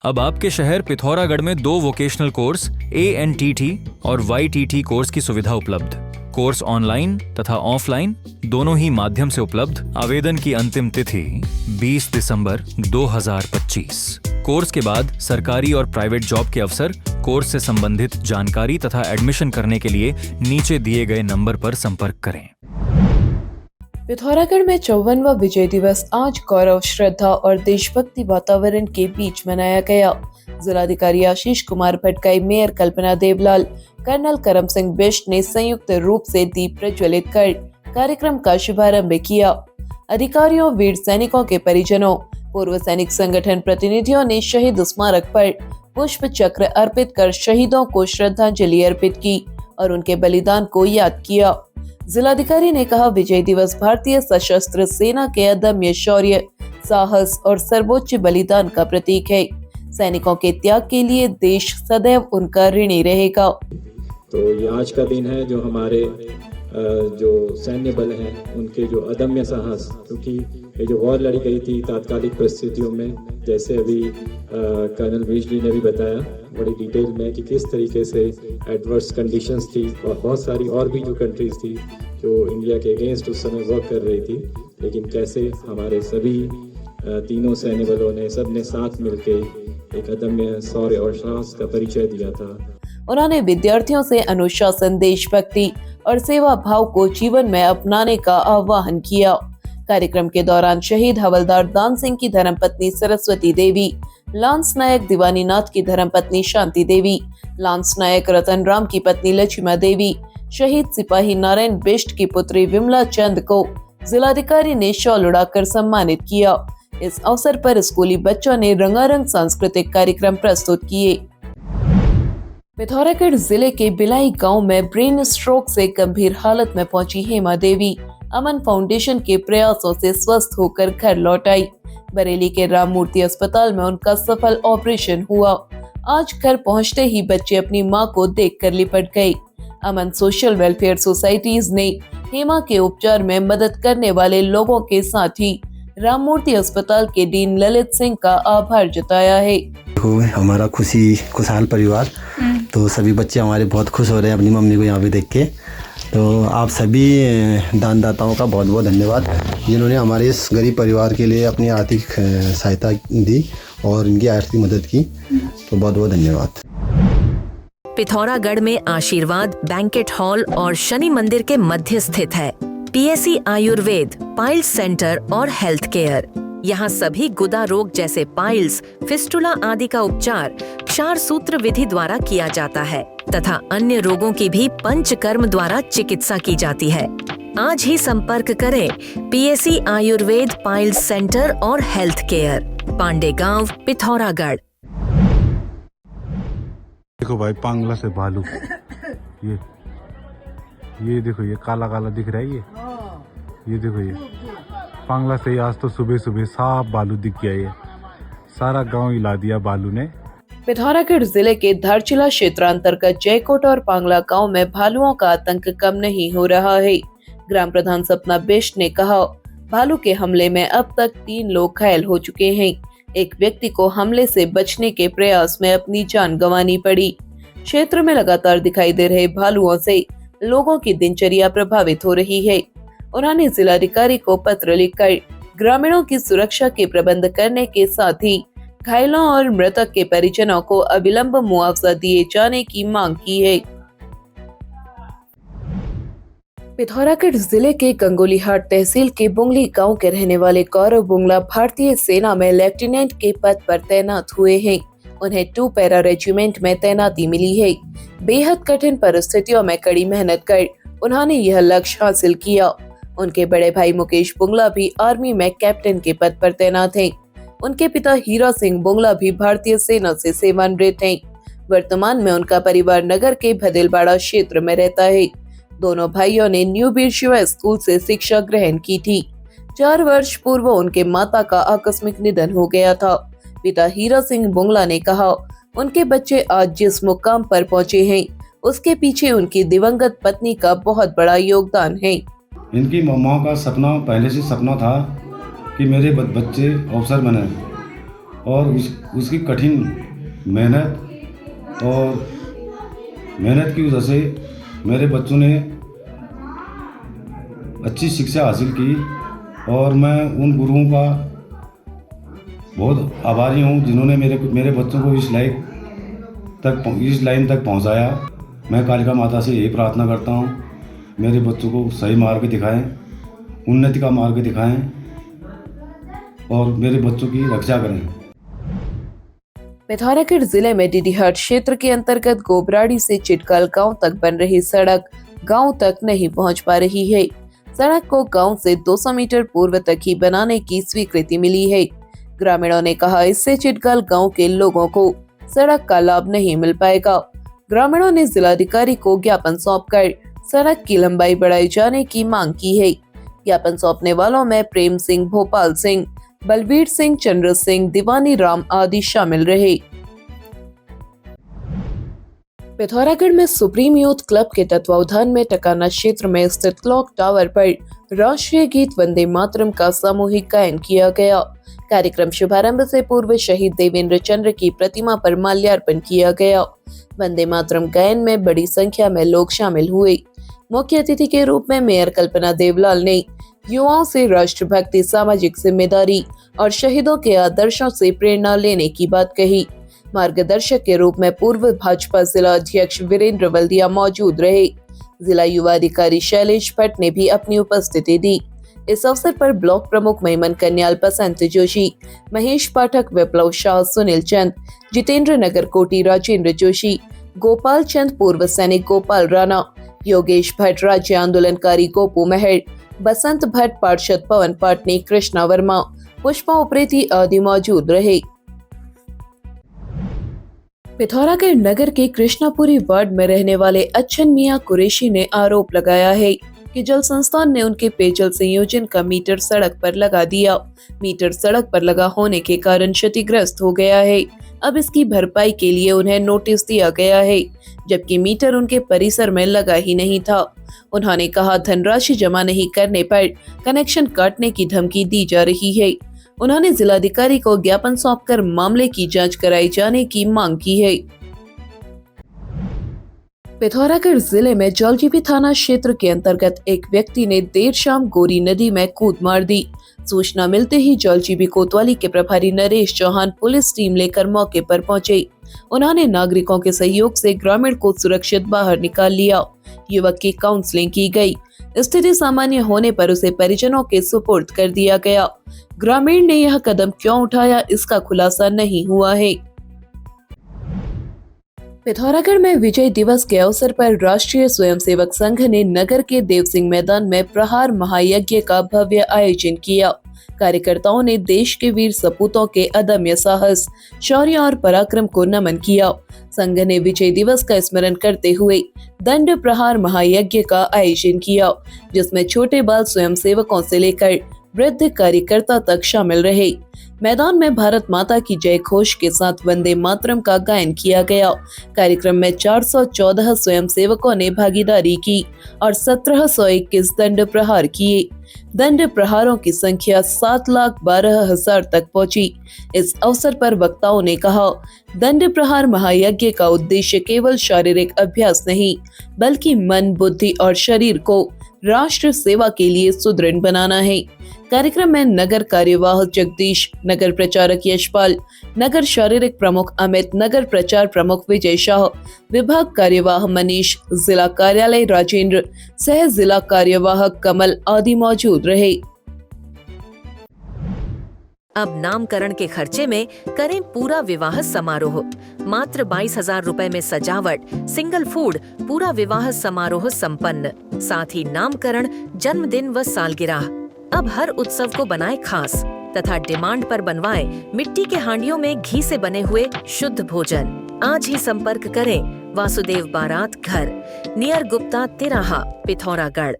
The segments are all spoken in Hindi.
अब आपके शहर पिथौरागढ़ में 2 वोकेशनल कोर्स ANTT और YTT कोर्स की सुविधा उपलब्ध। कोर्स ऑनलाइन तथा ऑफलाइन दोनों ही माध्यम से उपलब्ध। आवेदन की अंतिम तिथि 20 दिसंबर 2025। कोर्स के बाद सरकारी और प्राइवेट जॉब के अवसर। कोर्स से संबंधित जानकारी तथा एडमिशन करने के लिए नीचे दिए गए नंबर पर संपर्क करें। पिथौरागढ़ में 54वां विजय दिवस आज गौरव, श्रद्धा और देशभक्ति वातावरण के बीच मनाया गया। जिलाधिकारी आशीष कुमार भटगाई, मेयर कल्पना देवलाल, कर्नल करम सिंह बिष्ट ने संयुक्त रूप से दीप प्रज्वलित कर कार्यक्रम का शुभारंभ किया। अधिकारियों, वीर सैनिकों के परिजनों, पूर्व सैनिक संगठन प्रतिनिधियों ने शहीद स्मारक पर पुष्प चक्र अर्पित कर शहीदों को श्रद्धांजलि अर्पित की और उनके बलिदान को याद किया। जिलाधिकारी ने कहा, विजय दिवस भारतीय सशस्त्र सेना के अदम्य शौर्य, साहस और सर्वोच्च बलिदान का प्रतीक है। सैनिकों के त्याग के लिए देश सदैव उनका ऋणी रहेगा। तो ये आज का दिन है जो हमारे जो सैन्य बल हैं उनके जो अदम्य साहस, क्योंकि ये जो वॉर लड़ी गई थी तात्कालिक परिस्थितियों में, जैसे अभी कर्नल बिष्ट जी ने भी बताया बड़ी डिटेल में कि किस तरीके से एडवर्स कंडीशंस थी और बहुत सारी और भी जो कंट्रीज थी जो इंडिया के अगेंस्ट उस समय वर्क कर रही थी, लेकिन कैसे हमारे सभी तीनों सैन्य बलों ने सबने साथ मिलके एक अदम्य शौर्य और साहस का परिचय दिया था। उन्होंने विद्यार्थियों से अनुशासन, देशभक्ति और सेवा भाव को जीवन में अपनाने का आह्वान किया। कार्यक्रम के दौरान शहीद हवलदार दान सिंह की धर्मपत्नी सरस्वती देवी, लांस नायक दीवानी नाथ की धर्मपत्नी शांति देवी, लांस नायक रतन राम की पत्नी लक्ष्मा देवी, शहीद सिपाही नारायण बिष्ट की पुत्री विमला चंद को जिलाधिकारी ने शॉल उड़ाकर सम्मानित किया। इस अवसर पर स्कूली बच्चों ने रंगारंग सांस्कृतिक कार्यक्रम प्रस्तुत किए। पिथौरागढ़ जिले के बिलाई गांव में ब्रेन स्ट्रोक से गंभीर हालत में पहुंची हेमा देवी अमन फाउंडेशन के प्रयासों से स्वस्थ होकर घर लौट आई। बरेली के राम मूर्ति अस्पताल में उनका सफल ऑपरेशन हुआ। आज घर पहुंचते ही बच्चे अपनी मां को देखकर लिपट गए। अमन सोशल वेलफेयर सोसाइटीज ने हेमा के उपचार में मदद करने वाले लोगों के साथ ही राम मूर्ति अस्पताल के डीन ललित सिंह का आभार जताया है। हमारा खुशहाल परिवार, तो सभी बच्चे हमारे बहुत खुश हो रहे हैं अपनी मम्मी को यहाँ पे देख के। तो आप सभी दानदाताओं का बहुत बहुत धन्यवाद, जिन्होंने हमारे इस गरीब परिवार के लिए अपनी आर्थिक सहायता दी और इनकी आर्थिक मदद की। तो बहुत बहुत धन्यवाद। पिथौरागढ़ में आशीर्वाद बैंकेट हॉल और शनि मंदिर के मध्य स्थित है PSC आयुर्वेद, पाइल्स सेंटर और हेल्थ केयर। यहाँ सभी गुदा रोग जैसे पाइल्स, फिस्टुला आदि का उपचार क्षार सूत्र विधि द्वारा किया जाता है तथा अन्य रोगों की भी पंचकर्म द्वारा चिकित्सा की जाती है। आज ही संपर्क करें PSC आयुर्वेद, पाइल्स सेंटर और हेल्थ केयर, पांडे गांव, पिथौरागढ़। देखो भाई, पांगला से भालू, ये देखो, ये काला काला दिख रहा है। ये देखो, ये पांगला से आज तो सुबह सुबह साफ बालू दिख गया। ये सारा गांव हिला दिया बालू ने। पिथौरागढ़ जिले के धारचूला क्षेत्रांतर्गत जयकोट और पांगला गांव में भालुओं का आतंक कम नहीं हो रहा है। ग्राम प्रधान सपना बिष्ट ने कहा, भालू के हमले में अब तक 3 लोग घायल हो चुके हैं। एक व्यक्ति को हमले से बचने के प्रयास में अपनी जान गंवानी पड़ी। क्षेत्र में लगातार दिखाई दे रहे भालुओं से लोगों की दिनचर्या प्रभावित हो रही है। उन्होंने जिलाधिकारी को पत्र लिखकर ग्रामीणों की सुरक्षा के प्रबंध करने के साथ ही घायलों और मृतक के परिजनों को अविलंब मुआवजा दिए जाने की मांग की है। पिथौरागढ़ जिले के गंगोलीहाट तहसील के बुंगली गांव के रहने वाले गौरव बुंगला भारतीय सेना में लेफ्टिनेंट के पद पर तैनात हुए हैं। उन्हें 2 पैरा रेजिमेंट में तैनाती मिली है। बेहद कठिन परिस्थितियों में कड़ी मेहनत कर उन्होंने यह लक्ष्य हासिल किया। उनके बड़े भाई मुकेश बुंगला भी आर्मी में कैप्टन के पद पर तैनात हैं। उनके पिता हीरा सिंह बुंगला भी भारतीय सेना से सेवानिवृत्त हैं। वर्तमान में उनका परिवार नगर के भदेलवाड़ा क्षेत्र में रहता है। दोनों भाइयों ने न्यू बीर शिवा स्कूल से शिक्षा ग्रहण की थी। 4 वर्ष पूर्व उनके माता का आकस्मिक निधन हो गया था। पिता हीरा सिंह बुंगला ने कहा, उनके बच्चे आज जिस मुकाम पर पहुंचे हैं उसके पीछे उनकी दिवंगत पत्नी का बहुत बड़ा योगदान है। इनकी माँ का सपना पहले से सपना था कि मेरे बच्चे अफसर बने और उसकी कठिन मेहनत की वजह से मेरे बच्चों ने अच्छी शिक्षा हासिल की और मैं उन गुरुओं का बहुत आभारी हूँ जिन्होंने मेरे बच्चों को इस लाइन तक पहुँचाया। मैं कालिका माता से यही प्रार्थना करता हूँ, मेरे बच्चों को सही मार्ग दिखाएं, उन्नति का मार्ग दिखाएं और मेरे बच्चों की रक्षा करें। पिथौरागढ़ जिले में डीडीहाट क्षेत्र के अंतर्गत गोबराड़ी से चिटकल गांव तक बन रही सड़क गांव तक नहीं पहुंच पा रही है। सड़क को गांव से 200 मीटर पूर्व तक ही बनाने की स्वीकृति मिली है। ग्रामीणों ने कहा इससे चिटकल गांव के लोगों को सड़क का लाभ नहीं मिल पाएगा। ग्रामीणों ने जिलाधिकारी को ज्ञापन सौंपकर सड़क की लंबाई बढ़ाई जाने की मांग की है। ज्ञापन सौंपने वालों में प्रेम सिंह, भोपाल सिंह, बलबीर सिंह, चंद्र सिंह, दीवानी राम आदि शामिल रहे। पिथौरागढ़ में सुप्रीम यूथ क्लब के तत्वावधान में टकाना क्षेत्र में स्थित क्लॉक टावर पर राष्ट्रीय गीत वंदे मातरम का सामूहिक गायन किया गया। कार्यक्रम शुभारंभ से पूर्व शहीद देवेंद्र चंद्र की प्रतिमा पर माल्यार्पण किया गया। वंदे मातरम गायन में बड़ी संख्या में लोग शामिल हुए। मुख्य अतिथि के रूप में मेयर कल्पना देवलाल ने युवाओं से राष्ट्रभक्ति, सामाजिक जिम्मेदारी और शहीदों के आदर्शों से प्रेरणा लेने की बात कही। मार्गदर्शक के रूप में पूर्व भाजपा जिला अध्यक्ष वीरेंद्र वल्दिया मौजूद रहे। जिला युवा अधिकारी शैलेश भट्ट ने भी अपनी उपस्थिति दी। इस अवसर पर ब्लॉक प्रमुख मेमन कन्याल, बसंत जोशी, महेश पाठक, विप्लव शाह, सुनील चंद, जितेंद्र नगर कोटी, राजेंद्र जोशी, गोपाल चंद, पूर्व सैनिक गोपाल राणा, योगेश भट्ट, राज्य आंदोलनकारी गोपू मेहर, बसंत भट्ट, पार्षद पवन पाटनी, कृष्णा वर्मा, पुष्पा उप्रेती आदि मौजूद रहे। पिथौरागढ़ नगर के कृष्णापुरी वार्ड में रहने वाले अच्छन मियां कुरैशी ने आरोप लगाया है कि जल संस्थान ने उनके पेयजल संयोजन का मीटर सड़क पर लगा दिया। मीटर सड़क पर लगा होने के कारण क्षतिग्रस्त हो गया है। अब इसकी भरपाई के लिए उन्हें नोटिस दिया गया है, जबकि मीटर उनके परिसर में लगा ही नहीं था। उन्होंने कहा धनराशि जमा नहीं करने पर कनेक्शन काटने की धमकी दी जा रही है। उन्होंने जिलाधिकारी को ज्ञापन सौंपकर मामले की जांच कराई जाने की मांग की है। पिथौरागढ़ जिले में जौलजीबी थाना क्षेत्र के अंतर्गत एक व्यक्ति ने देर शाम गोरी नदी में कूद मार दी। सूचना मिलते ही जौलजीबी कोतवाली के प्रभारी नरेश चौहान पुलिस टीम लेकर मौके पर पहुंचे। उन्होंने नागरिकों के सहयोग से ग्रामीण को सुरक्षित बाहर निकाल लिया। युवक की काउंसलिंग की गई। स्थिति सामान्य होने पर उसे परिजनों के सुपुर्द कर दिया गया। ग्रामीण ने यह कदम क्यों उठाया, इसका खुलासा नहीं हुआ है। पिथौरागढ़ में विजय दिवस के अवसर पर राष्ट्रीय स्वयंसेवक संघ ने नगर के देव सिंह मैदान में प्रहार महायज्ञ का भव्य आयोजन किया। कार्यकर्ताओं ने देश के वीर सपूतों के अदम्य साहस, शौर्य और पराक्रम को नमन किया। संघ ने विजय दिवस का स्मरण करते हुए दंड प्रहार महायज्ञ का आयोजन किया, जिसमें छोटे बाल स्वयंसेवकों से लेकर वृद्ध कार्यकर्ता तक शामिल रहे। मैदान में भारत माता की जय घोष के साथ वंदे मातरम का गायन किया गया। कार्यक्रम में 414 स्वयंसेवकों ने भागीदारी की और 1721 दंड प्रहार किए। दंड प्रहारों की संख्या 7,12,000 तक पहुंची। इस अवसर पर वक्ताओं ने कहा, दंड प्रहार महायज्ञ का उद्देश्य केवल शारीरिक अभ्यास नहीं, बल्कि मन, बुद्धि और शरीर को राष्ट्र सेवा के लिए सुदृढ़ बनाना है। कार्यक्रम में नगर कार्यवाह जगदीश, नगर प्रचारक यशपाल, नगर शारीरिक प्रमुख अमित, नगर प्रचार प्रमुख विजय शाह, विभाग कार्यवाह मनीष, जिला कार्यालय राजेंद्र, सह जिला कार्यवाहक कमल आदि मौजूद रहे। अब नामकरण के खर्चे में करें पूरा विवाह समारोह। मात्र 22,000 रुपए में सजावट, सिंगल फूड, पूरा विवाह समारोह संपन्न। साथ ही नामकरण, जन्मदिन व सालगिरह। अब हर उत्सव को बनाए खास तथा डिमांड पर बनवाएं मिट्टी के हांडियों में घी से बने हुए शुद्ध भोजन। आज ही संपर्क करें वासुदेव बारात घर, नियर गुप्ता तिराहा, पिथौरागढ़।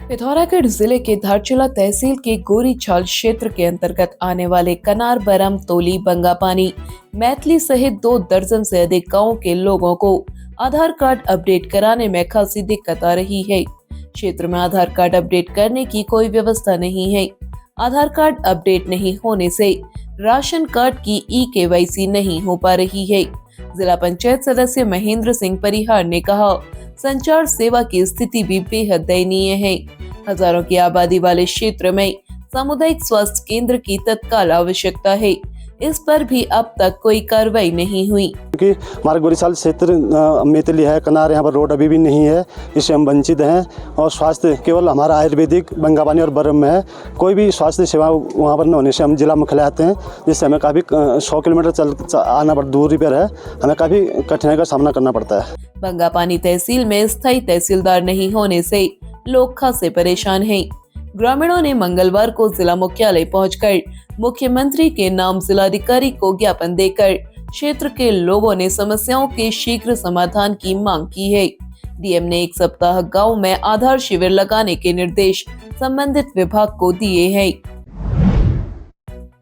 पिथौरागढ़ जिले के धारचूला तहसील के गोरीछाल क्षेत्र के अंतर्गत आने वाले कनार, बरम, तोली, बंगापानी, मैथिली सहित 2 दर्जन से अधिक गाँव के लोगों को आधार कार्ड अपडेट कराने में खासी दिक्कत आ रही है। क्षेत्र में आधार कार्ड अपडेट करने की कोई व्यवस्था नहीं है। आधार कार्ड अपडेट नहीं होने से राशन कार्ड की ई-केवाईसी नहीं हो पा रही है। जिला पंचायत सदस्य महेंद्र सिंह परिहार ने कहा, संचार सेवा की स्थिति भी बेहद दयनीय है। हजारों की आबादी वाले क्षेत्र में सामुदायिक स्वास्थ्य केंद्र की तत्काल आवश्यकता है। इस पर भी अब तक कोई कार्रवाई नहीं हुई। क्योंकि हमारे गोरीसाल क्षेत्र मेतली है, कनार, यहाँ पर रोड अभी भी नहीं है, इससे हम वंचित हैं। और स्वास्थ्य केवल हमारा आयुर्वेदिक बंगाबानी और बरम में है। कोई भी स्वास्थ्य सेवा वहाँ पर न होने से हम जिला मुख्यालय आते हैं, जिससे हमें काफ़ी 100 किलोमीटर चल आना पड़ता, दूरी पर है, हमें काफ़ी कठिनाई का सामना करना पड़ता है। बंगापानी तहसील में स्थायी तहसीलदार नहीं होने से लोग खासे परेशान हैं। ग्रामीणों ने मंगलवार को जिला मुख्यालय पहुंचकर मुख्यमंत्री के नाम जिलाधिकारी को ज्ञापन देकर क्षेत्र के लोगों ने समस्याओं के शीघ्र समाधान की मांग की है। डीएम ने 1 सप्ताह गांव में आधार शिविर लगाने के निर्देश संबंधित विभाग को दिए हैं।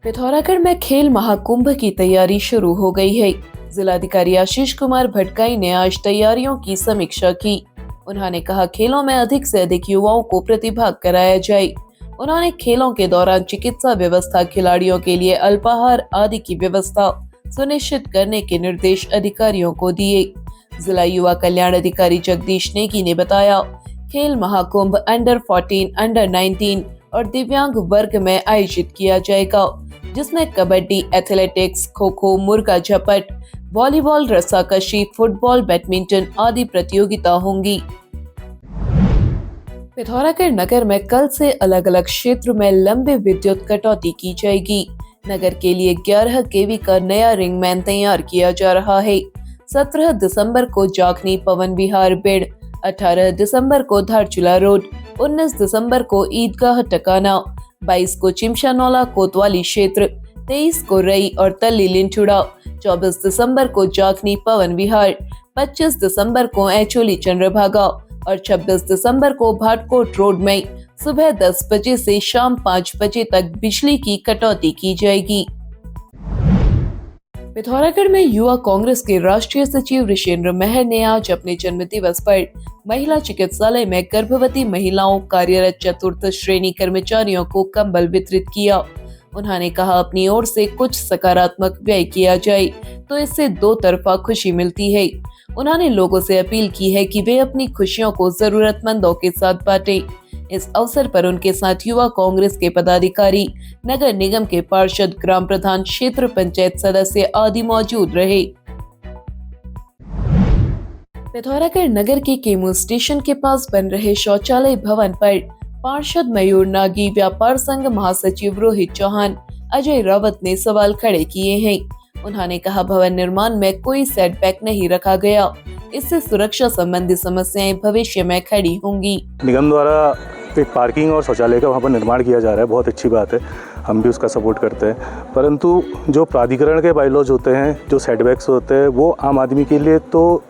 पिथौरागढ़ में खेल महाकुंभ की तैयारी शुरू हो गई है। जिलाधिकारी आशीष कुमार भटगाई ने आज तैयारियों की समीक्षा की। उन्होंने कहा, खेलों में अधिक से अधिक युवाओं को प्रतिभाग कराया जाए। उन्होंने खेलों के दौरान चिकित्सा व्यवस्था, खिलाड़ियों के लिए अल्पाहार आदि की व्यवस्था सुनिश्चित करने के निर्देश अधिकारियों को दिए। जिला युवा कल्याण अधिकारी जगदीश नेगी ने बताया, खेल महाकुंभ अंडर 14, अंडर 19 और दिव्यांग वर्ग में आयोजित किया जाएगा, जिसमें कबड्डी, एथलेटिक्स, खो खो, मुर्गा झपट, वॉलीबॉल, रस्साकशी, फुटबॉल, बैडमिंटन आदि प्रतियोगिता होंगी। पिथौरागढ़ नगर में कल से अलग अलग क्षेत्र में लंबे विद्युत कटौती की जाएगी। नगर के लिए 11 केवी का नया रिंगमैन तैयार किया जा रहा है। 17 दिसंबर को जाखनी पवन विहार बेड़, 18 दिसंबर को धारचूला रोड, 19 दिसंबर को ईदगाह टकाना, 22 को चिमशानौला कोतवाली क्षेत्र, 23 को रई और तल्ली लिंचुड़ा, 24 दिसंबर को जाखनी पवन विहार, 25 दिसंबर को ऐचोली चंद्रभागा और 26 दिसंबर को भाटकोट रोड में सुबह 10 बजे से शाम 5 बजे तक बिजली की कटौती की जाएगी। पिथौरागढ़ में युवा कांग्रेस के राष्ट्रीय सचिव ऋषेंद्र महर ने आज अपने जन्मदिवस पर महिला चिकित्सालय में गर्भवती महिलाओं, कार्यरत चतुर्थ श्रेणी कर्मचारियों को कंबल वितरित किया। उन्होंने कहा, अपनी ओर से कुछ सकारात्मक व्यय किया जाए तो इससे दो तरफा खुशी मिलती है। उन्होंने लोगों से अपील की है कि वे अपनी खुशियों को जरूरतमंदों के साथ बांटें। इस अवसर पर उनके साथ युवा कांग्रेस के पदाधिकारी, नगर निगम के पार्षद, ग्राम प्रधान, क्षेत्र पंचायत सदस्य आदि मौजूद रहे। पिथौरागढ़ नगर के केमू स्टेशन के पास बन रहे शौचालय भवन पर पार्षद मयूर नागी, व्यापार संघ महासचिव रोहित चौहान, अजय रावत ने सवाल खड़े किए हैं। उन्होंने कहा, भवन निर्माण में कोई सेटबैक नहीं रखा गया, इससे सुरक्षा संबंधी समस्याएं भविष्य में खड़ी होंगी। निगम द्वारा एक पार्किंग और शौचालय का वहाँ पर निर्माण किया जा रहा है, बहुत अच्छी बात है, हम भी उसका सपोर्ट करते हैं। परंतु जो प्राधिकरण के बायलॉज होते हैं, जो सेटबैक्स होते हैं, वो आम आदमी के लिए तो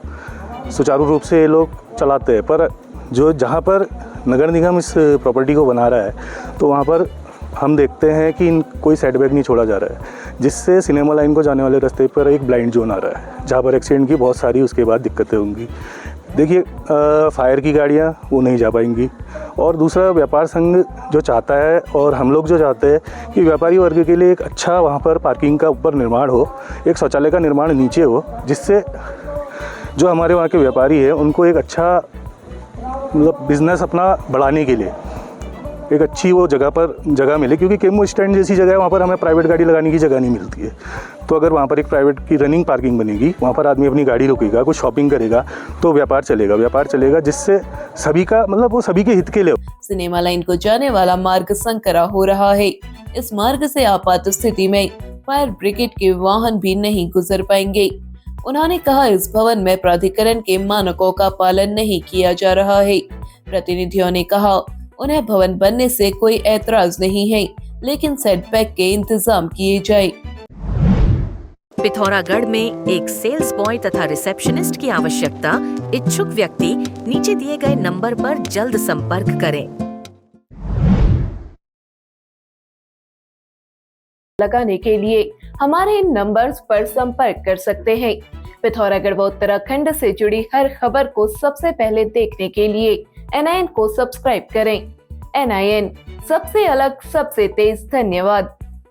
सुचारू रूप से ये लोग चलाते हैं, पर जो जहाँ पर नगर निगम इस प्रॉपर्टी को बना रहा है तो वहाँ पर हम देखते हैं कि कोई सेटबैक नहीं छोड़ा जा रहा है, जिससे सिनेमा लाइन को जाने वाले रास्ते पर एक ब्लाइंड जोन आ रहा है, जहाँ पर एक्सीडेंट की बहुत सारी उसके बाद दिक्कतें होंगी। देखिए, फायर की गाड़ियाँ वो नहीं जा पाएंगी। और दूसरा, व्यापार संघ जो चाहता है और हम लोग जो चाहते हैं कि व्यापारी वर्ग के लिए एक अच्छा वहाँ पर पार्किंग का ऊपर निर्माण हो, एक शौचालय का निर्माण नीचे हो, जिससे जो हमारे वहाँ के व्यापारी है उनको एक अच्छा मतलब बिजनेस अपना बढ़ाने के लिए एक अच्छी वो जगह मिले, क्योंकि केमू स्टैंड जैसी जगह है, वहाँ पर हमें प्राइवेट गाड़ी लगाने की जगह नहीं मिलती है। तो अगर वहाँ पर एक प्राइवेट की रनिंग पार्किंग बनेगी, वहाँ पर आदमी अपनी गाड़ी रोकेगा, कुछ शॉपिंग करेगा, तो व्यापार चलेगा, जिससे सभी का मतलब वो सभी के हित के लिए। सिनेमा लाइन को जाने वाला मार्ग संकरा हो रहा है। इस मार्ग से आपात स्थिति में फायर ब्रिगेड के वाहन भी नहीं गुजर पाएंगे। उन्होंने कहा, इस भवन में प्राधिकरण के मानकों का पालन नहीं किया जा रहा है। प्रतिनिधियों ने कहा, उन्हें भवन बनने से कोई ऐतराज नहीं है, लेकिन सेटबैक के इंतजाम किए जाए। पिथौरागढ़ में एक सेल्स बॉय तथा रिसेप्शनिस्ट की आवश्यकता। इच्छुक व्यक्ति नीचे दिए गए नंबर पर जल्द संपर्क करें। लगाने के लिए हमारे इन नंबर्स पर संपर्क कर सकते हैं। पिथौरागढ़ व उत्तराखंड से जुड़ी हर खबर को सबसे पहले देखने के लिए NIN को सब्सक्राइब करें। NIN, सबसे अलग, सबसे तेज। धन्यवाद।